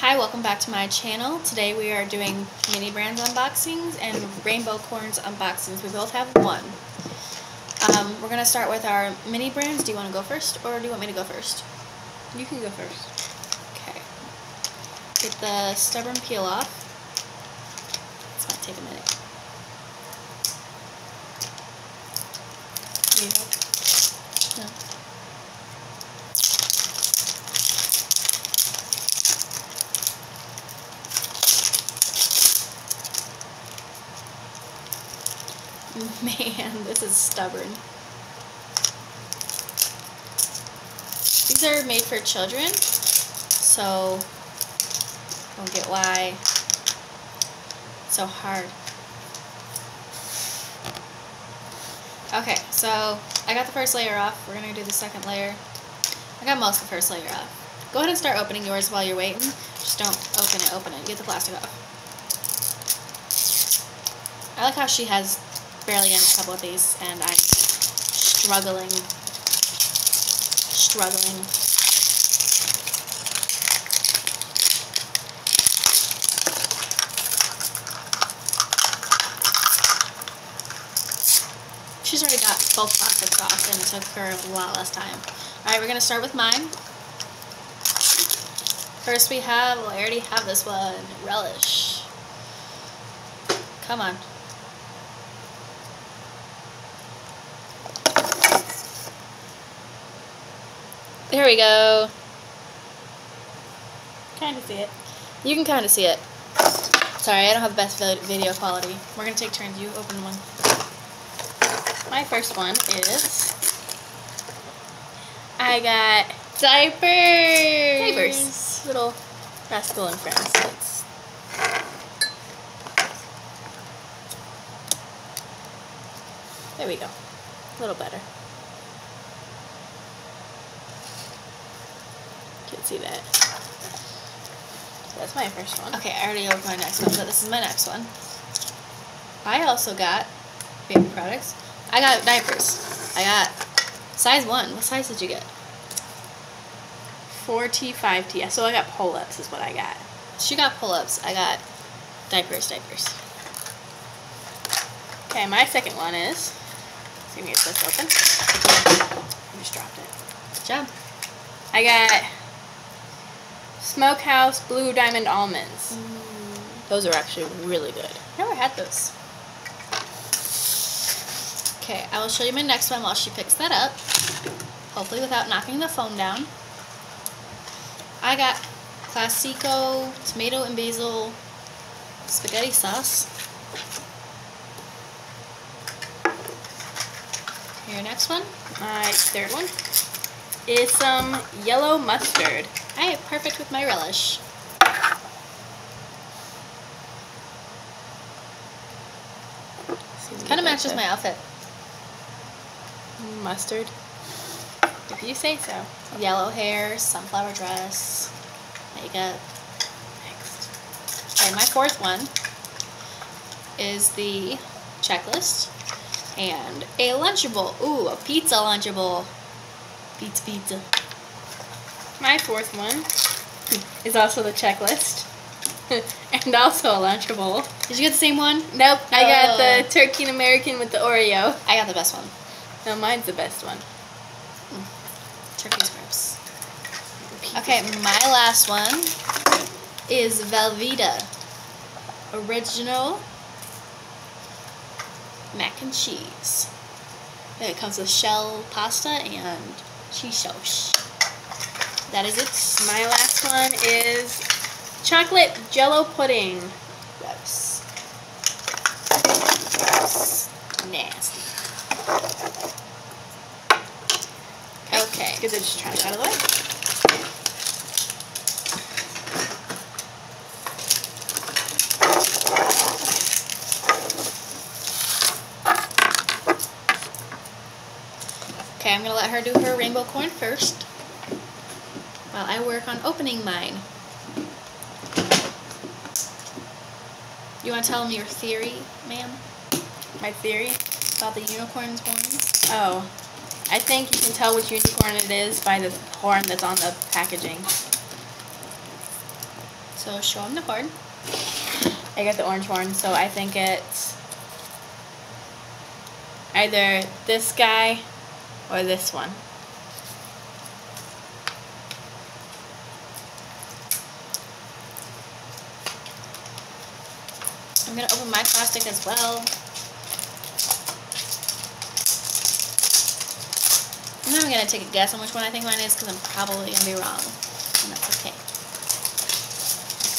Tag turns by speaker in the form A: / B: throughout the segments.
A: Hi, welcome back to my channel. Today we are doing mini brands unboxings and rainbow corns unboxings. We both have one. We're going to start with our mini brands. Do you want to go first or do you want me to go first?
B: You can go first.
A: Okay. Get the stubborn peel off. This might take a minute.
B: Need help?
A: No. Man, this is stubborn. These are made for children, so I don't get why it's so hard. Okay, so I got the first layer off. We're going to do the second layer. I got most of the first layer off. Go ahead and start opening yours while you're waiting. Just don't open it. Get the plastic off. I like how she has barely in a couple of these, and I'm struggling. She's already got both plastics off, and it took her a lot less time. Alright, we're going to start with mine. First we have, well, I already have this one, Relish. Come on. There we go.
B: Kind of see it.
A: You can kind of see it. Sorry, I don't have the best video quality. We're going to take turns. You open one.
B: My first one is, I got
A: Diapers!
B: Diapers. Little Rascal and Friends. There we go. A little better. Can't see that. That's my first one.
A: Okay, I already opened my next one, but this is my next one. I also got baby products. I got diapers. I got size 1. What size did you get?
B: 4T, 5T. So I got pull-ups is what I got.
A: She got pull-ups. I got diapers.
B: Okay, my second one is, see me get this open. I just dropped it.
A: Good job.
B: I got Smokehouse Blue Diamond Almonds. Those are actually really good.
A: Never had those. Okay, I will show you my next one while she picks that up. Hopefully without knocking the phone down. I got Classico tomato and basil spaghetti sauce. Your next one?
B: My third one is some yellow mustard.
A: Alright, perfect with my relish. Kind of matches my outfit.
B: Mustard. If you say so.
A: Yellow hair, sunflower dress, makeup. Next. Okay, my fourth one is the checklist and a Lunchable. Ooh, a pizza Lunchable. Pizza.
B: My fourth one is also the checklist. And also a Lunchable.
A: Did you get the same one?
B: Nope, I got the Turkey American with the Oreo.
A: I got the best one.
B: No, mine's the best one.
A: Turkey strips. Okay, my last one is Velveeta Original Mac and Cheese. It comes with shell pasta and cheese sauce. That is it.
B: My last one is chocolate Jello pudding.
A: Gross. Nasty. Okay.
B: Good to just try it out of the way.
A: Okay, I'm going to let her do her rainbow corn first while I work on opening mine. You want to tell them your theory, ma'am?
B: My theory?
A: About the unicorn's horns?
B: Oh. I think you can tell which unicorn it is by the horn that's on the packaging.
A: So show him the card.
B: I got the orange one, so I think it's either this guy or this one.
A: I'm gonna open my plastic as well. I'm not even gonna take a guess on which one I think mine is because I'm probably gonna be wrong, and that's okay.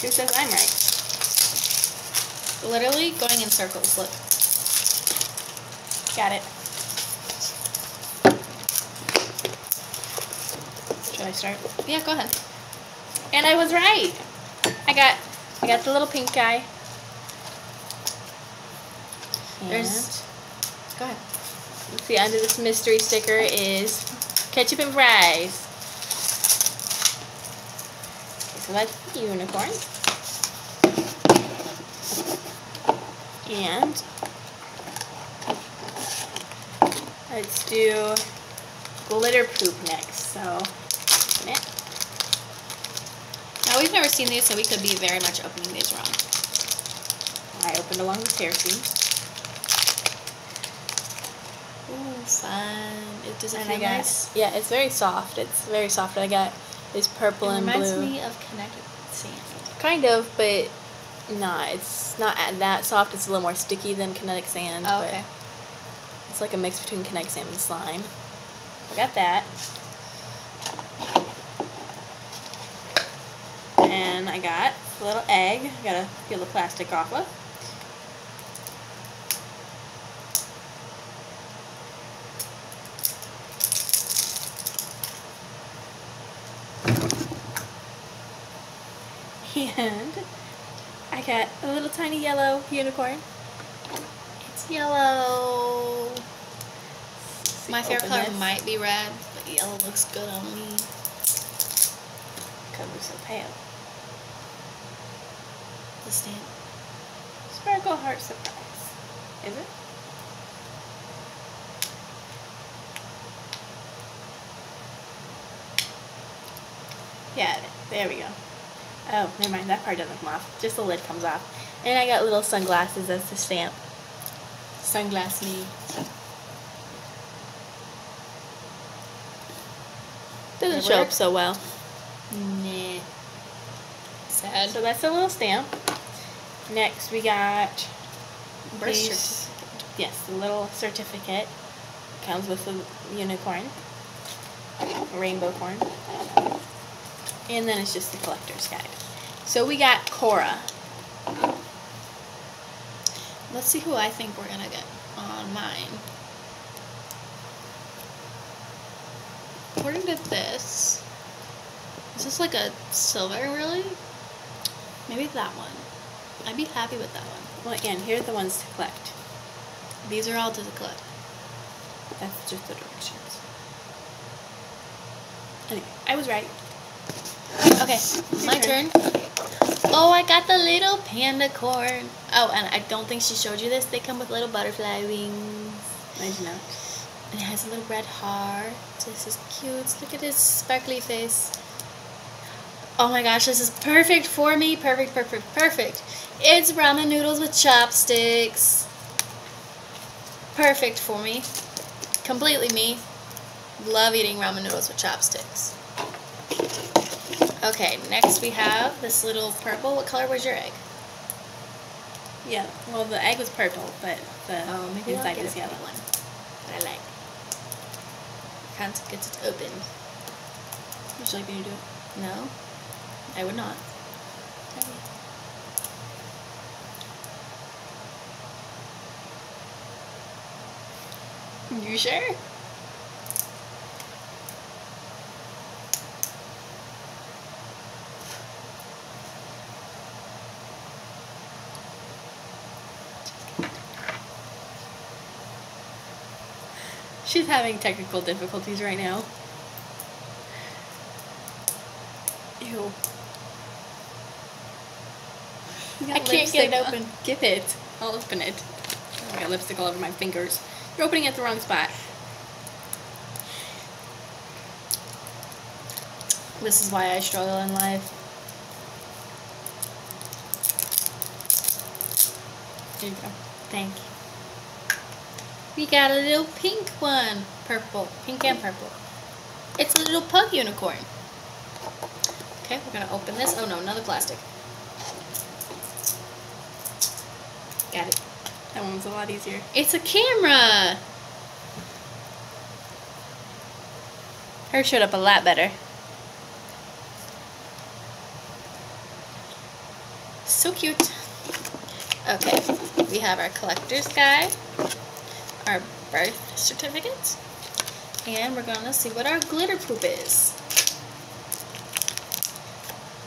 B: Who says I'm right?
A: Literally going in circles. Look.
B: Got it. Should I start?
A: Yeah, go ahead.
B: And I was right. I got the little pink guy.
A: There's. Go ahead.
B: Let's see, under this mystery sticker is ketchup and fries. Okay, so that's the unicorn. And let's do glitter poop next. So,
A: Now we've never seen these, so we could be very much opening these wrong.
B: I opened along with Cersei.
A: Ooh, fun. Does it
B: And
A: feel
B: I got,
A: nice?
B: yeah, it's very soft. It's very soft. I got this purple
A: It
B: and
A: reminds
B: blue.
A: me of Connecticut sand.
B: Kind of, but nah, it's not that soft. It's a little more sticky than kinetic sand.
A: Oh,
B: but
A: okay.
B: it's like a mix between kinetic sand and slime. I got that. And I got a little egg. I gotta peel the plastic off of. And I got a little tiny yellow unicorn.
A: It's yellow. My favorite
B: Open
A: color
B: this.
A: might be red, but yellow looks good on me.
B: Because we're so pale.
A: The stamp.
B: Sparkle Heart Surprise. Is it? Yeah, there we go. Oh, never mind. That part doesn't come off. Just the lid comes off. And I got little sunglasses as the stamp.
A: Sunglass me.
B: Doesn't
A: It
B: show up
A: works?
B: so well.
A: Nah. Sad.
B: So that's a little stamp. Next we got
A: Birth
B: these-
A: certificate.
B: Yes, the little certificate. Comes with a unicorn. A rainbow corn. And then it's just the collector's guide. So we got Cora.
A: Let's see who I think we're gonna get on mine. According to this, is this like a silver, really? Maybe that one. I'd be happy with that one.
B: Well, again, here are the ones to collect.
A: These are all to collect.
B: That's just the directions. Anyway, I was right.
A: Okay, my
B: turn.
A: turn. Oh, I got the little panda corn. Oh, and I don't think she showed you this. They come with little butterfly wings.
B: I did not.
A: And it has a little red heart. This is cute. Look at his sparkly face. Oh my gosh, this is perfect for me. Perfect, perfect, perfect. It's ramen noodles with chopsticks. Perfect for me. Completely me. Love eating ramen noodles with chopsticks. Okay, next we have this little purple. What color was your egg?
B: Yeah, well, the egg was purple, but the
A: Maybe I'll
B: inside
A: get
B: is
A: a
B: yellow.
A: pink one that I like. Can't get it open.
B: Would you like me to do it?
A: No, I would not. You sure?
B: She's having technical difficulties right now. Ew.
A: I can't get it open.
B: Give it. I'll open it. I got lipstick all over my fingers. You're opening it at the wrong spot.
A: This is why I struggle in life.
B: Here you go.
A: Thank you. We got a little pink one. Purple. Pink and purple. It's a little pug unicorn. Okay, we're going to open this. Oh no, another plastic. Got it.
B: That one was a lot easier.
A: It's a camera.
B: Hers showed up a lot better.
A: So cute. Okay, we have our collector's guide, our birth certificate, and we're gonna see what our glitter poop is.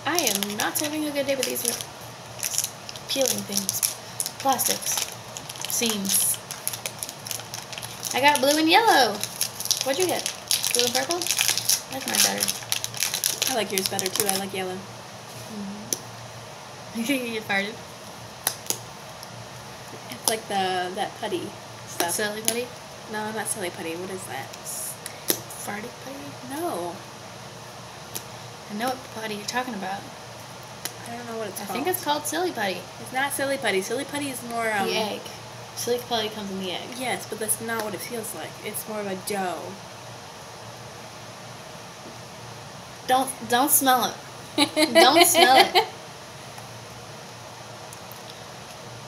A: I am not having a good day with these peeling things. Plastics. Seams. I got blue and yellow. What'd you get? Blue and purple? I like mine better.
B: I like yours better too. I like yellow.
A: You farted?
B: It's like that putty stuff.
A: Silly putty?
B: No, not silly putty. What is that?
A: Farty putty?
B: No.
A: I know what putty you're talking about.
B: I don't know what it's
A: I
B: called.
A: think it's called silly putty.
B: It's not silly putty. Silly putty is more
A: The egg. Silly putty comes in the egg.
B: Yes, but that's not what it feels like. It's more of a dough.
A: Don't smell it. Don't smell it.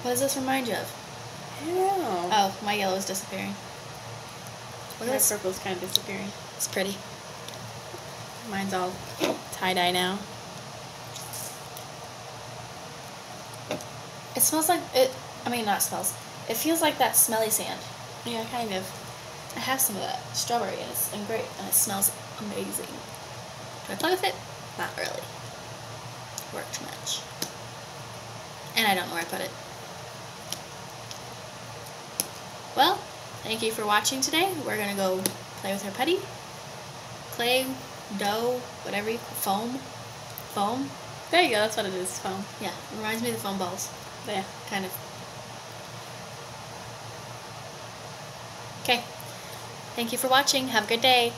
A: What does this remind you of?
B: I don't know.
A: Oh, my yellow is disappearing. Look at
B: My
A: this.
B: purple's kind of disappearing.
A: It's pretty.
B: Mine's all tie-dye now.
A: It smells like it. I mean, not smells. It feels like that smelly sand.
B: Yeah, kind of.
A: I have some of that strawberry and great, and it smells amazing. Do I play with it? Not really. Work too much. And I don't know where I put it. Well, thank you for watching today. We're gonna go play with our putty, clay, dough, whatever you foam.
B: There you go. That's what it is. Foam.
A: Yeah, it reminds me of the foam balls,
B: Yeah.
A: kind of. Okay. Thank you for watching. Have a good day.